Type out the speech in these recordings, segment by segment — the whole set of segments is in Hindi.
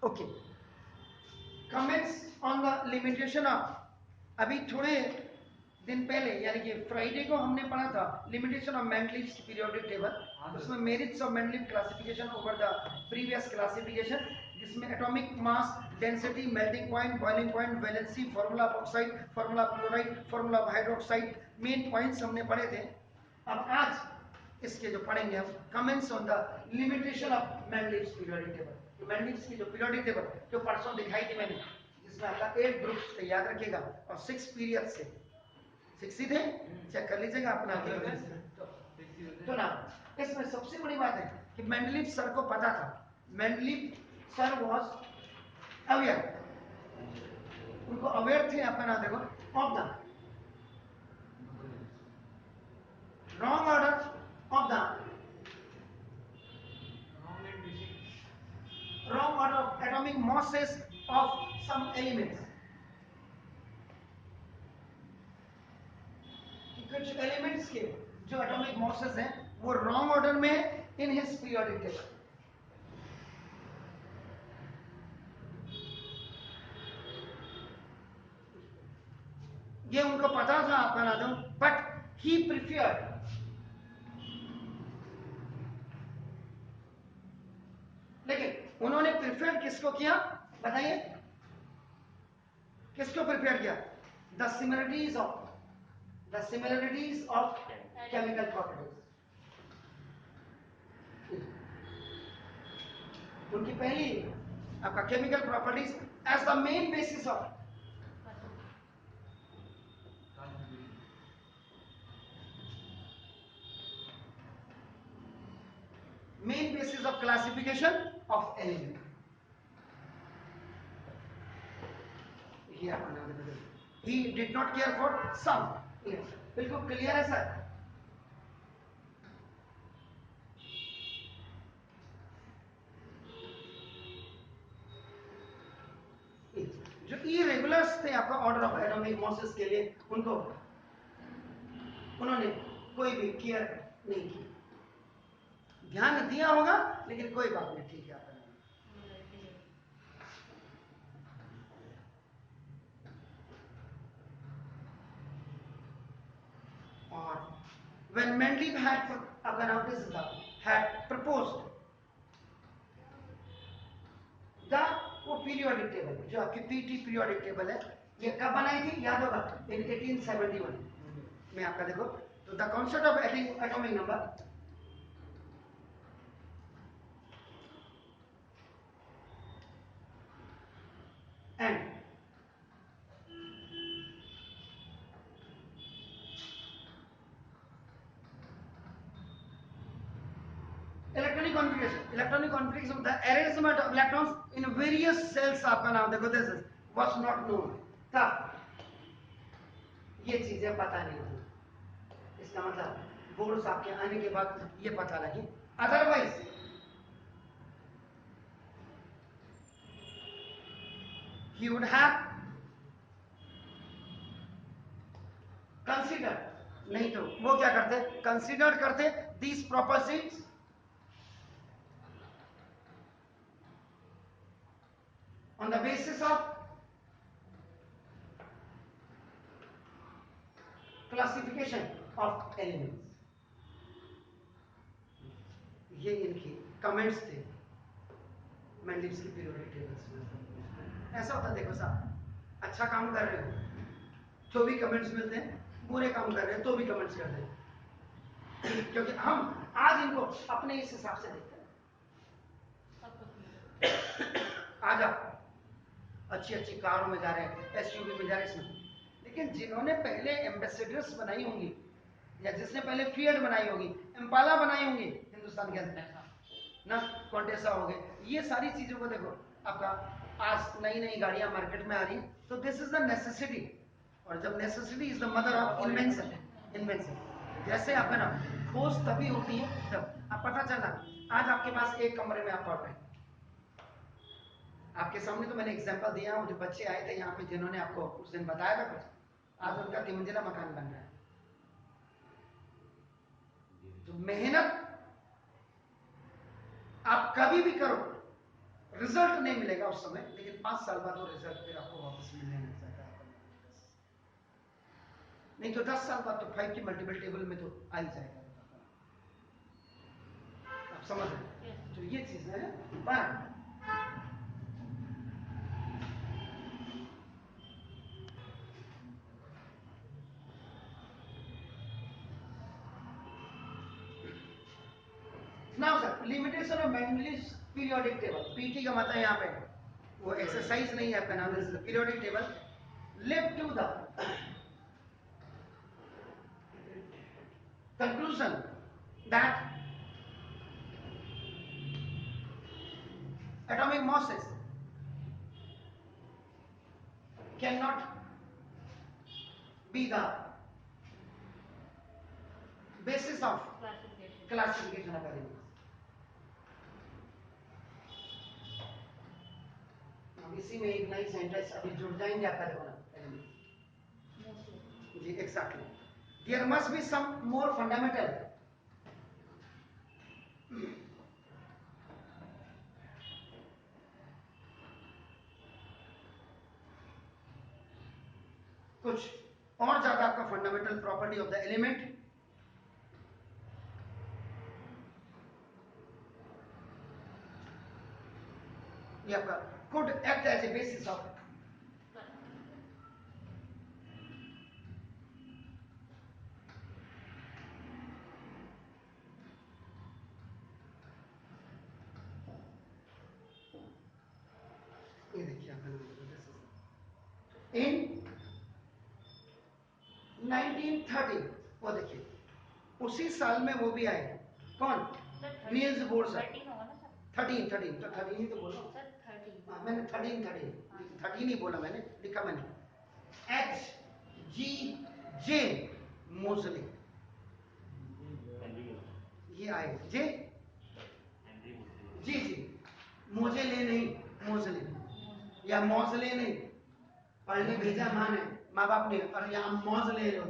Okay, comments on the limitation of, अभी थोड़े दिन पहले यानी कि फ्राइडे को हमने पढ़ा था limitation of Mendeleev's periodic table, उसमें merits of Mendeleev classification over the previous classification, जिसमें atomic mass, density, melting point, boiling point, valency, formula of oxide, formula of chloride, formula of hydroxide, main points हमने पढ़े थे। अब आज इसके जो पढ़ेंगे हम comments on the limitation of Mendeleev's periodic table. Mendeleev's की जो पीरियोडिक टेबल जो परसों दिखाई थी मैंने, जिसमें आपका 8 ग्रुप्स थे, याद रखिएगा, और 6 पीरियड से 6 ही थे, चेक कर लीजिएगा अपना। तो ना इसमें सबसे बड़ी बात है कि मेंडलीव सर को पता था, मेंडलीव सर वाज अवेयर, उनको अवेयर थे आपका नाम देखो of the wrong order of the wrong order of atomic masses of some elements, कुछ एलिमेंट्स के जो एटॉमिक मासेस हैं वो रॉन्ग ऑर्डर में इन हिज पीरियोडिक टेबल। ये उनको पता था आपका नाम, बट ही प्रिफर्ड, लेकिन उन्होंने प्रिफेयर किसको किया बताइए, किसको प्रिफेयर किया? The similarities of chemical properties. उनकी पहली आपका chemical properties as the main basis of classification of element. He did not care for some, बिल्कुल क्लियर है सर। जो इरेगुलर्स थे आपका ऑर्डर ऑफ एटॉमिक मासेस के लिए, उनको उन्होंने कोई भी केयर नहीं की, ध्यान दिया होगा लेकिन कोई बात नहीं, ठीक है आपका। और when Mendeleev had proposed the वो पीरियोडिक टेबल जो आपकी पीटी पीरियोडिक टेबल है, ये कब बनाई थी याद होगा, इन 1871 में आपका देखो। तो the concept of atomic number and electronic configuration the arrangement of electrons in various cells आपका नाम देखो, दिस वाज नॉट नोन था, ये चीजें पता नहीं थी। इसका मतलब बोर्ड्स आपके आने के बाद ये पता लगी, otherwise he would have considered, नहीं तो वो क्या करते, कंसीडर करते these propositions on the basis of classification of elements। ये इनकी कमेंट्स थे मेंडलीव्स की पीरियोडिक टेबल्स में। ऐसा होता देखो साहब, अच्छा काम कर रहे हो तो भी कमेंट्स मिलते हैं, बुरे काम कर रहे हैं तो भी कमेंट्स करते हैं, क्योंकि हम आज इनको अपने इस हिसाब से देखते हैं। आज आप अच्छी अच्छी कारों में जा रहे हैं, एसयूवी में जा रहे हैं इसमें, लेकिन जिन्होंने पहले एम्बेसडर्स बनाई होंगी या जिसने पहले फिएट बनाई होगी, इम्पाला बनाई होंगी हिंदुस्तान के अंदर ना, कॉन्टेसा हो गए, ये सारी चीजों को देखो आपका आज नई नई गाड़ियां मार्केट में आ रही, तो दिस इज द नेसेसिटी, और जब necessity is the mother of invention. जैसे आपका ना खोज तभी होती है जब आप पता चला, आज आपके पास एक कमरे में आप पढ़ रहे हैं, आपके सामने तो मैंने एग्जांपल दिया, जो बच्चे आए थे यहाँ पे जिन्होंने आपको उस दिन बताया था कुछ, आज उनका 3 मंजिला मकान बन रहा है। तो मेहनत आप कभी भी करो, रिजल्ट नहीं मिलेगा उस समय, लेकिन 5 साल बाद वो रिजल्ट फिर आपको वापस मिलने लग जाएगा। नहीं तो 10 साल बाद तो 5 की मल्टीपल टेबल में तो आ ही जाएगा। आप समझ रहे हैं? तो ये चीज है। पर now sir, limitation of Mendeleev's periodic table, PT का मतलब यहाँ पे वो एक्सरसाइज नहीं है आपका, नाम है periodic table. Live to the conclusion that atomic masses cannot be the basis of classification of elements. हम इसी में एक नई सेंटेंस अभी जुड़ जाएंगे आपका, देखो ना जी, exactly. There must be some more fundamental कुछ और ज्यादा आपका fundamental property of the element ये आपका could act as a basis of ये देखिए आपका इन 1930, वो देखिए उसी साल में वो भी आए, कौन? Niels Bohr sir. 13 तो 13 ही तो बोला मैंने, 13 ही बोला मैंने, लिखा मैंने HGJ मोजले, ये आए जे जी मोजले नहीं, मोजले या मौजले नहीं, पढ़ने भेजा माँ ने, माँ बाप ने, और यहाँ मौज ले रहे हो,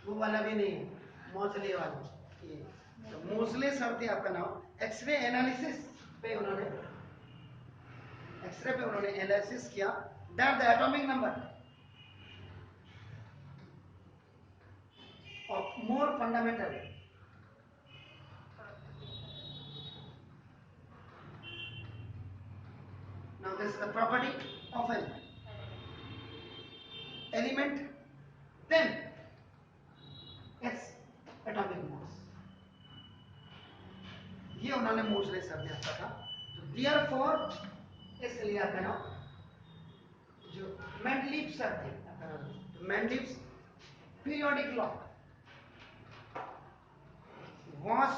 वो वाला भी नहीं है, मौजले वाला ये। तो मोजले सर थे आपका नाम। एक्सरे एनालिसिस पे उन्होंने एनालिसिस किया that the atomic number of more fundamental now this is the property of an element then its atomic mass, ये उन्होंने मोजले सर ने आपका था। तो therefore इसलिए आपका नाम जो मेंडलीव सर थे, तो Mendeleev's periodic law was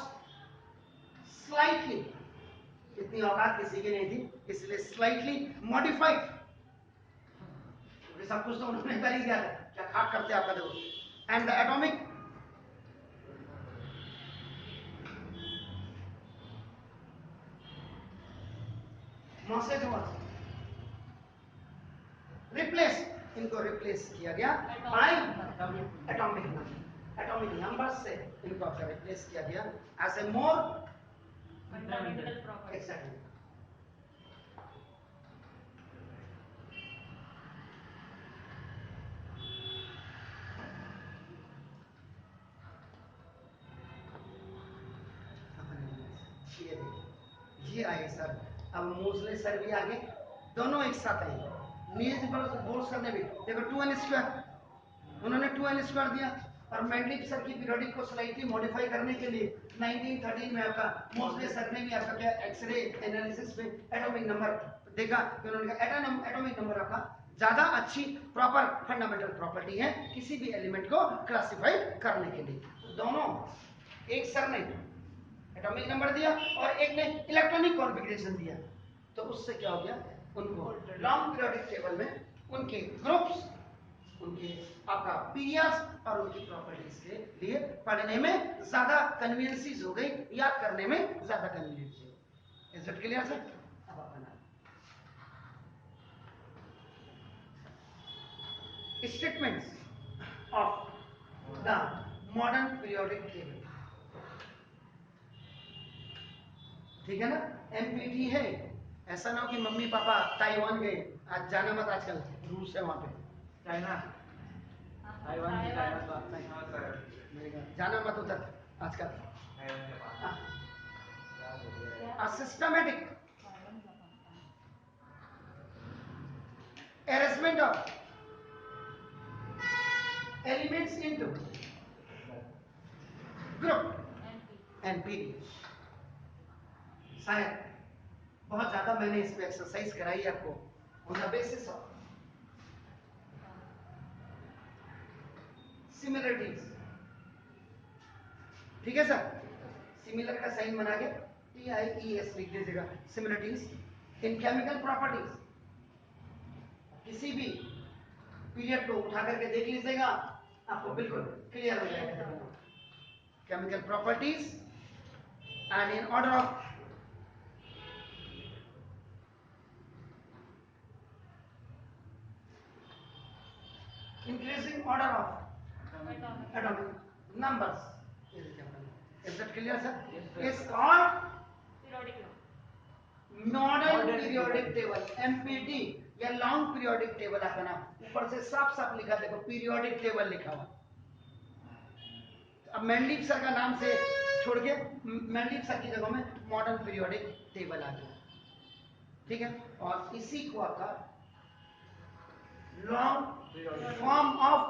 slightly, इतनी औकात किसी की नहीं थी, इसलिए स्लाइटली मॉडिफाइड, क्योंकि सब कुछ तो उन्होंने कर ही दिया था, क्या खाक करते आपका देखो। And the atomic masses was replace, इनको रिप्लेस किया गया बाय एटॉमिक नंबर से, इनको आपका रिप्लेस किया गया as a more fundamental property. Exactly. ये आए सर, अब मोजले सर भी आगे, दोनों एक साथ आए। नील्स बोर सर ने भी देखो 2n², उन्होंने 2n² दिया, और मेंडलीव सर की पीरियोडिक को स्लाइटली मॉडिफाई करने के लिए 1913 में आपका मोजले सर ने भी आपका क्या एक्सरे एनालिसिस में एटॉमिक नंबर देखा, कि उन्होंने कहा एटॉमिक नंबर आपका ज्यादा अच्छी प्रॉपर फंडामेंटल प्रॉपर्टी है किसी भी एलिमेंट को क्लासिफाई करने के लिए। दोनों, एक सर ने एटॉमिक नंबर दिया और एक ने इलेक्ट्रॉनिक कॉन्फ़िगरेशन दिया, तो उससे क्या हो गया, उनको लॉन्ग पीरियोडिक टेबल में उनके ग्रुप्स, उनके आपका पीरियड्स और उनकी प्रॉपर्टीज के लिए पढ़ने में ज्यादा कन्वीनियंस हो गई, याद करने में ज्यादा कन्वीनियंस हो गई। Is it clear sir? अब अपना statements of the modern periodic table. ठीक है ना, एमपीटी है। ऐसा ना हो कि मम्मी पापा ताइवान गए, आज जाना मत, आजकल रूस है वहां पे, चाइना, ताइवान की चाइना तो आता ही जाना मत उधर आजकल। Systematic arrangement of elements into group NPD। शायद बहुत ज्यादा मैंने इस पे एक्सरसाइज कराई आपको on the basis of similarities. ठीक है सर, सिमिलर का साइन बना के TIES लिख दीजिएगा, सिमिलरिटीज इन केमिकल प्रॉपर्टीज। किसी भी पीरियड को उठा करके देख लीजिएगा, आपको बिल्कुल क्लियर हो जाएगा। Chemical properties and in order of increasing order of atomic numbers. Is that clear, sir? Yes, sir. Is called periodic law, modern periodic table, MPT या लॉन्ग पीरियोडिक टेबल। आपका नाम ऊपर से साफ साफ लिखा, देखो पीरियोडिक टेबल लिखा हुआ। अब मैंडलीव सर का नाम से छोड़ के मैंडलीव सर की जगह में मॉडर्न पीरियोडिक टेबल आ गया। ठीक है, और इसी को आपका long form of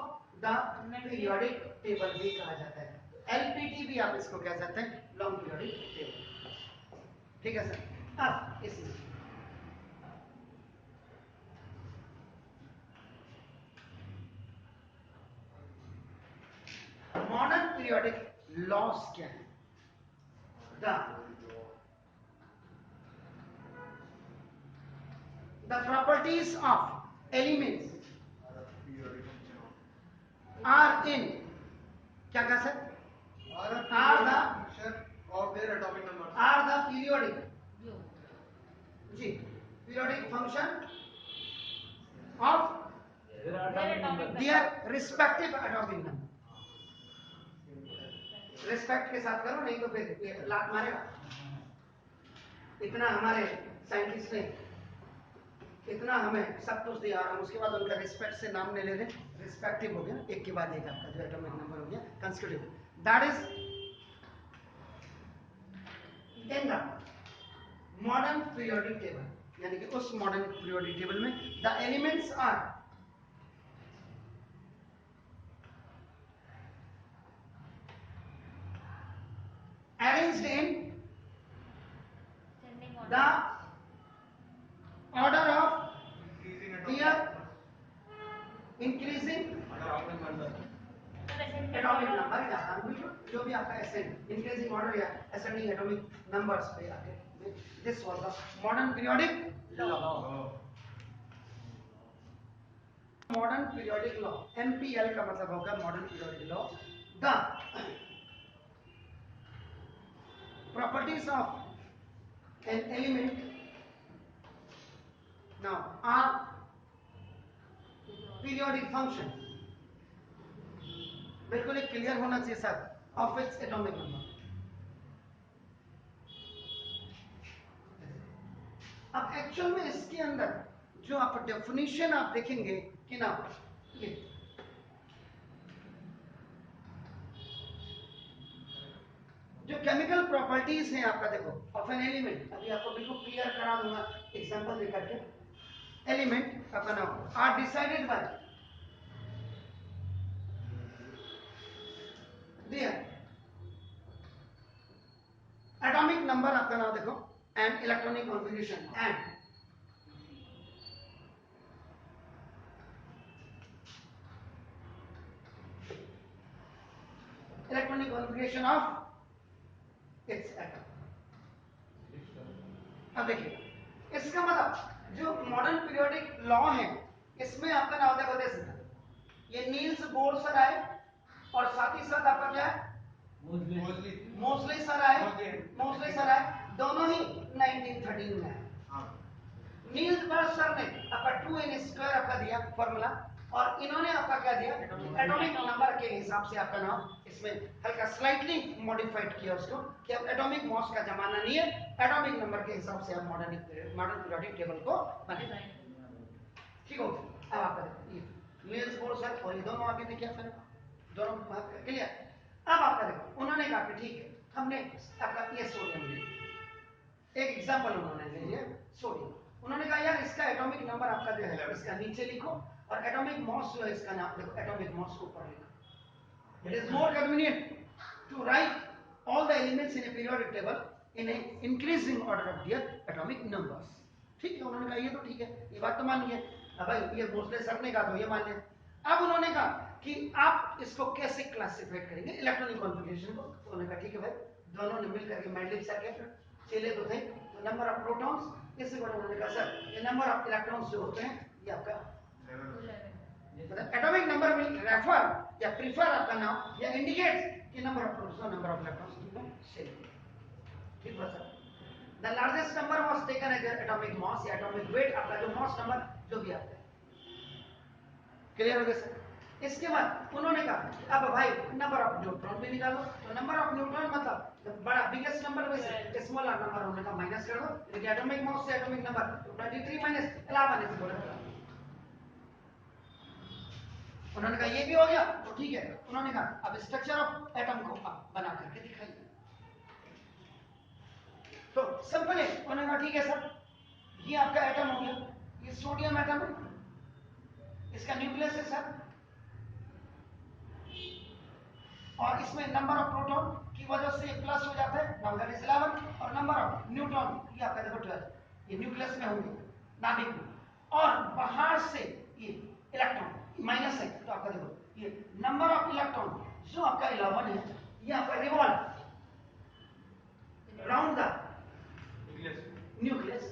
the periodic table भी कहा जाता है। LPT भी आप इसको कह सकते हैं, लॉन्ग पीरियोडिक टेबल। ठीक है सर, अब इसी मॉडर्न पीरियोडिक लॉस क्या है? The properties of elements are in, क्या कहा सर? Are the periodic जी periodic function of their respective atomic number। Respect के साथ करो, नहीं तो फिर ये लात मारेगा। इतना हमारे साइंटिस्ट ने इतना हमें सब कुछ दिया, हम उसके बाद उनका रिस्पेक्ट से नाम नहीं ले रहे। रिस्पेक्टिव हो गया, एक के बाद एक आपका जो एटॉमिक नंबर हो गया constitutive. That is in the modern periodic table, यानी कि उस मॉडर्न पीरियोडिक टेबल में the elements are arranged in sending the order, order of their increasing atomic number या जो भी आपका एसेंट इंक्रीजिंग ऑर्डर या असेंडिंग एटॉमिक नंबर्स पे आके this was the modern periodic law. Modern periodic law MPL का मतलब होगा modern periodic law. The properties of an element now are periodic function, बिल्कुल एक क्लियर होना चाहिए sir, of its atomic number. अब एक्चुअल में इसके अंदर जो आप डेफिनेशन आप देखेंगे कि ना, ये जो केमिकल प्रॉपर्टीज हैं आपका, देखो ऑफ एन एलिमेंट, अभी आपको बिल्कुल क्लियर करा दूंगा एग्जांपल देकर के। एलिमेंट आपका नाम are decided by their atomic number, आपका नाम देखो, and electronic configuration and electronic configuration of its atom. अब देखिए इसका मतलब जो मॉडर्न पीरियोडिक लॉ है, इसमें आपका नाम देखो, ये नील्स बोर सर आए और साथ ही साथ आपका क्या है, मोस्टली सर आए, दोनों ही 1913 में। नील्स बोर सर ने आपका 2n² आपका दिया फॉर्मूला, और इन्होंने आपका क्या दिया, एटॉमिक नंबर के हिसाब से आपका नाम इसमें हल्का स्लाइटली मॉडिफाइड किया उसको कि अब एटॉमिक मास का जमाना नहीं है, एटॉमिक नंबर के हिसाब से आप मॉडर्न पीरियोडिक टेबल को बने। ठीक हो, अब आपका देखो नील्स बोर्स है और ये दोनों आपके में क्या फर्क, दोनों क्लियर। अब आपका देखो उन्होंने कहा कि ठीक है हमने आपका ये सोडियम ले, एक एग्जांपल उन्होंने ले लिया सोडियम, उन्होंने कहा यार इसका एटॉमिक नंबर आपका जो है इसका नीचे लिखो और एटॉमिक मास जो है इसका नाम देखो एटॉमिक मास को ऊपर लिखो। It is more convenient to write all the elements in a periodic table in a increasing order of their atomic numbers. ठीक है, उन्होंने कहा ये तो ठीक है, ये बात तो मान लिए। अब भाई ये भोसले सर ने कहा तो ये मान लिया। अब उन्होंने कहा कि आप इसको कैसे क्लासिफाइड करेंगे इलेक्ट्रॉनिक कॉन्फ़िगरेशन को, तो उन्होंने कहा ठीक है भाई दोनों ने मिलकर के मेंडलिव सर के चेले तो थे, तो नंबर ऑफ प्रोटॉन्स इससे बड़ा उन्होंने कहा सर ये नंबर ऑफ इलेक्ट्रॉन्स जो होते हैं ये आपका एटॉमिक नंबर विल रेफर या प्रीफर आपका नाम या इंडिकेट्स कि number of protons number of electrons same. ठीक है sir, the largest number was taken as atomic mass या एटॉमिक वेट, आपका जो मास नंबर जो भी आता है। क्लियर हो गया सर। इसके बाद उन्होंने कहा अब भाई नंबर ऑफ न्यूट्रॉन भी निकालो, तो नंबर ऑफ न्यूट्रॉन मतलब बड़ा बिगेस्ट नंबर में से स्मॉलर नंबर उन्होंने कहा माइनस कर दो, लेकिन एटॉमिक मास से एटॉमिक नंबर 23 माइनस 11 से बोला उन्होंने कहा ये भी हो गया तो ठीक है। उन्होंने कहा अब स्ट्रक्चर ऑफ एटम को आप बना करके दिखाइए, तो सिंपल है। उन्होंने कहा ठीक है सर ये आपका एटम हो गया, ये सोडियम एटम है, इसका न्यूक्लियस है सर, और इसमें नंबर ऑफ प्रोटॉन की वजह से प्लस हो जाता है, नाउ दैट इज 11, और नंबर ऑफ न्यूट्रॉन ये आपका देखो 12, ये न्यूक्लियस में होंगे नाभिक में, और बाहर से ये इलेक्ट्रॉन माइनस है, तो आपका देखो ये नंबर ऑफ इलेक्ट्रॉन जो आपका 11 है ये आपका revolve round the nucleus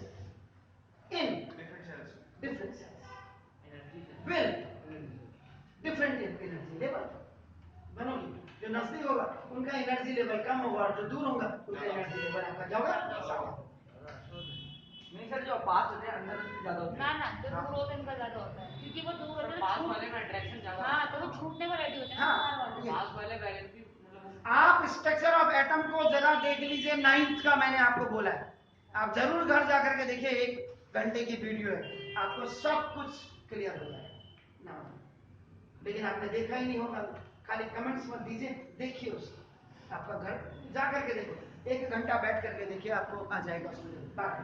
in different cells will different energy level बनोगी, जो नजदीक होगा उनका एनर्जी लेवल कम होगा और जो दूर होगा उनका एनर्जी लेवल आपका जाएगा। नहीं सर जो पास होते हैं अंदर ज्यादा होते हैं ना जो दूर होते हैं उनका ज्यादा होता है, क्योंकि वो दूर होते हैं पास वाले में अट्रैक्शन ज्यादा। हाँ तो वो छूटने में रेडी होते हैं हाँ, पास वाले बैलेंस भी मतलब आप स्ट्रक्चर ऑफ एटम को जरा देख लीजिए, 9th का मैंने आपको बोला है, आप जरूर घर जाकर के देखिए, 1 घंटे की वीडियो है, आपको सब कुछ क्लियर हो जाएगा ना, लेकिन आपने देखा ही नहीं होगा, खाली कमेंट्स मत दीजिए, देखिए उसको, आपका घर जाकर के देखो, 1 घंटा बैठ करके देखिए आपको आ जाएगा उसमें बात।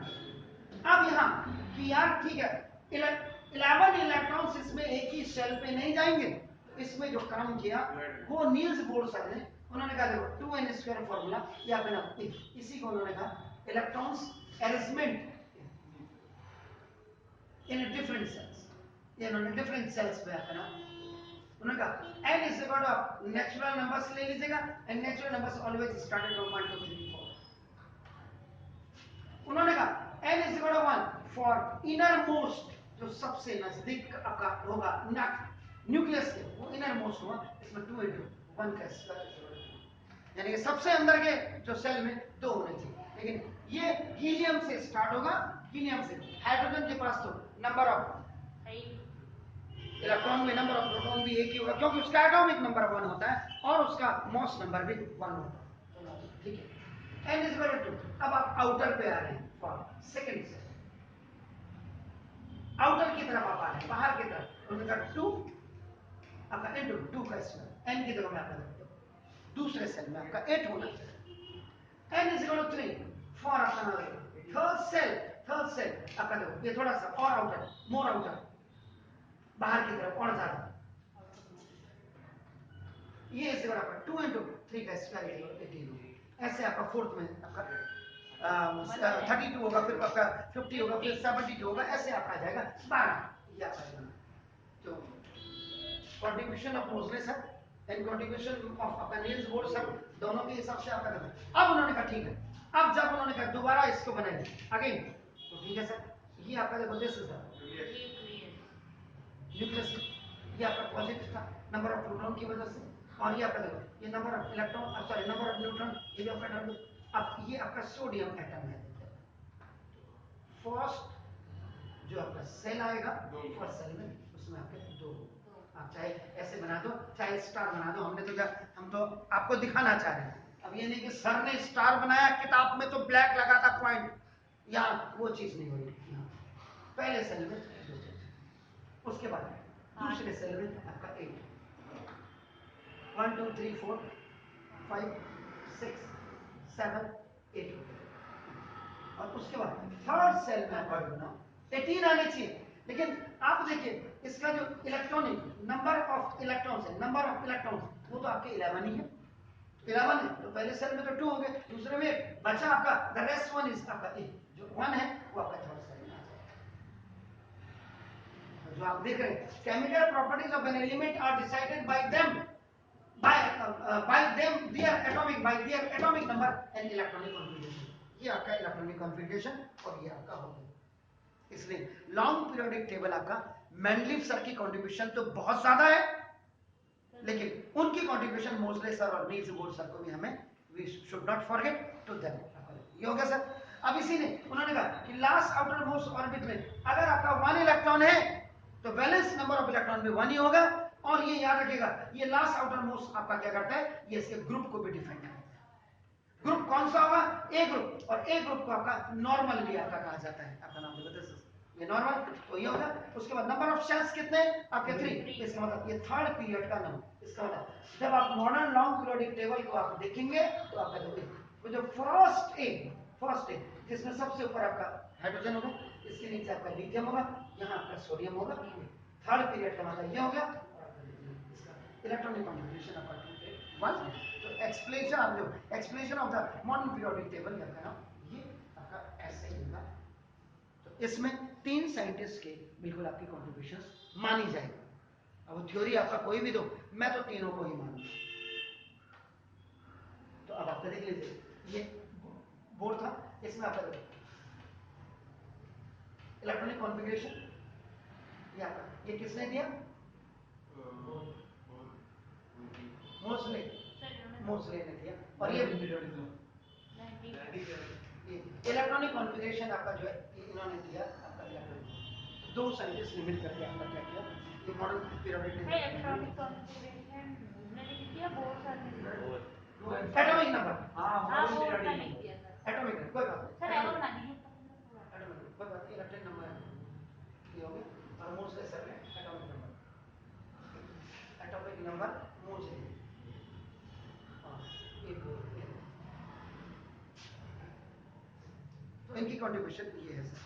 अब यहाँ कि यार ठीक है 11 इलेक्ट्रॉन्स इसमें एक ही सेल पे नहीं जाएंगे, तो इसमें जो काम किया वो नील्स बोर सर ने, उन्होंने कहा देखो 2n² फॉर्मूला या बिना इसी को उन्होंने कहा electrons arrangement in different shells, ये उन्होंने डिफरेंट सेल्स पे अपना उन्होंने कहा n is equal to natural numbers ले लीजिएगा, and natural numbers always started from 1 2 3 4। उन्होंने कहा n is equal to 1 for innermost, जो सबसे नजदीक आपका होगा न्यूक्लियस के, वो इनर मोस्ट हुआ, इसमें 2 into 1 का स्क्वायर, यानी कि सबसे अंदर के जो सेल में 2 होने चाहिए, लेकिन ये हीलियम से स्टार्ट होगा, हीलियम से, हाइड्रोजन के पास तो नंबर ऑफ इलेक्ट्रॉन में नंबर ऑफ प्रोटॉन भी एक ही होगा, क्योंकि उसका एटॉमिक नंबर 1 होता है और उसका मास नंबर भी 1 होता है। ठीक है, n इज इक्वल टू, अब आप आउटर पे आ रहे हैं फॉर सेकंड से, आउटर की तरफ आप आ रहे हैं, बाहर की तरफ, उनका 2 आपका इनटू 2 का स्क्वायर, n की तरफ में आपका दूसरे सेल में आपका 8 होना चाहिए, n is equal to 3 for आपका थर्ड सेल आपका देखो ये थोड़ा सा और आउटर, मोर आउटर, बाहर की तरफ और ज्यादा, ये इस बराबर 2 into 3 का स्क्वायर 18, ऐसे आपका फोर्थ में आपका 32 होगा, फिर आपका 50 होगा, फिर 72 होगा, ऐसे आपका आ जाएगा 12। ये आपका तो कंट्रीब्यूशन ऑफ मोजले सर एंड कंट्रीब्यूशन ऑफ आपका नील्स बोर सर, दोनों के हिसाब से आपका करना। अब उन्होंने कहा ठीक है, अब जब उन्होंने कहा दोबारा इसको बनाएंगे अगेन, तो ठीक है सर, ये आपका देखो दिस इज द न्यूक्लियस, ये आपका पॉजिटिव था नंबर ऑफ प्रोटॉन की वजह से, और ये आपका देखो ये number of electron sorry number of neutron, ये भी आपका टर्म। अब ये आपका सोडियम एटम है, फर्स्ट जो आपका सेल आएगा फर्स्ट सेल में उसमें आपके 2 आप चाहे ऐसे बना दो, चाहे स्टार बना दो, हम तो आपको दिखाना चाह रहे हैं। अब ये नहीं कि सर ने स्टार बनाया, किताब में तो ब्लैक लगा था पॉइंट, यहाँ वो चीज नहीं हो रही। यहाँ पहले सेल में 2, उसके बाद दूसरे सेल में आपका 8, 1 2 3 4 5 6 7 8, और उसके बाद थर्ड सेल में आपका 18 आने चाहिए। लेकिन आप देखिए इसका जो इलेक्ट्रॉनिक नंबर ऑफ इलेक्ट्रॉन्स है, नंबर ऑफ इलेक्ट्रॉन्स वो तो आपके 11 ही है, 11 है, तो पहले सेल में तो 2 हो गए, दूसरे में बचा आपका द रेस्ट 1 इज आपका 8, जो 1 है वो आपका थर्ड सेल में आ जाएगा। जो आप देख रहे हैं, chemical properties of an element are decided by them their atomic number and electronic configuration। ये आपका इलेक्ट्रॉनिक कॉन्फ़िगरेशन और ये आपका हो गया। इसलिए लॉन्ग पीरियोडिक टेबल आपका मेंडलीव सर की कंट्रीब्यूशन तो बहुत ज्यादा है, लेकिन उनकी कंट्रीब्यूशन मोस्ले सर और नील्स बोर सर को भी हमें we should not forget to them. ये हो गया सर। अब इसी ने उन्होंने कहा कि लास्ट आउटर मोस्ट ऑर्बिट में अगर आपका 1 इलेक्ट्रॉन है तो वैलेंस नंबर ऑफ इलेक्ट्रॉन भी 1 ही होगा, और ये याद रखिएगा ये लास्ट आउटर मोस्ट आपका क्या करता है, ये इसके ग्रुप को भी डिफाइन करता है। ग्रुप कौन सा होगा, ए ग्रुप, और ए ग्रुप को आपका नॉर्मल भी आपका कहा जाता है। आपका नाम बताइए, ये नॉर्मल, तो ये होगा। उसके बाद नंबर ऑफ शेल्स कितने आपके 3, इसका मतलब ये थर्ड पीरियड का नंबर। इसका मतलब जब आप मॉडर्न लॉन्ग पीरियोडिक टेबल को आप देखेंगे तो आपका देखिए जो फर्स्ट ए जिसमें सबसे ऊपर आपका हाइड्रोजन होगा, इसके नीचे आपका लिथियम होगा, यहाँ आपका सोडियम होगा, थर्ड पीरियड का मतलब ये हो गया। इलेक्ट्रॉनिक कॉन्फ़िगरेशन आपका 2 से 1। तो explanation of the modern periodic table या नाम ये आपका ऐसे ही होगा। तो इसमें 3 साइंटिस्ट के बिल्कुल आपकी कॉन्ट्रीब्यूशंस मानी जाएगी। अब थ्योरी आपका कोई भी दो, मैं तो तीनों को ही मानूंगा। तो अब आपका देख लीजिए, ये बोर्ड था, इसमें आपका इलेक्ट्रॉनिक कॉन्फ़िगरेशन ये आपका, ये किसने दिया, मोस्ले ने दिया। और ये इलेक्ट्रॉनिक कॉन्फ़िगरेशन आपका जो है इन्होंने दिया आपका इलेक्ट्रॉनिक। 2 साइंटिस्ट ने मिल करके आपका क्या किया, ये modern periodic table electronic configuration मैंने लिख दिया, बोर्ड सर ने एटॉमिक नंबर, हाँ बोर्ड का लिख दिया सर। एटॉमिक कोई बात सर नहीं, एरो बना दीजिए। एटॉमिक कोई बात नहीं, इलेक्ट्रॉनिक नंबर ये हो गया। और मोस्ले सर ने एटॉमिक नंबर मोस्ले, हाँ एक तो इनकी कंट्रीब्यूशन ये है सर।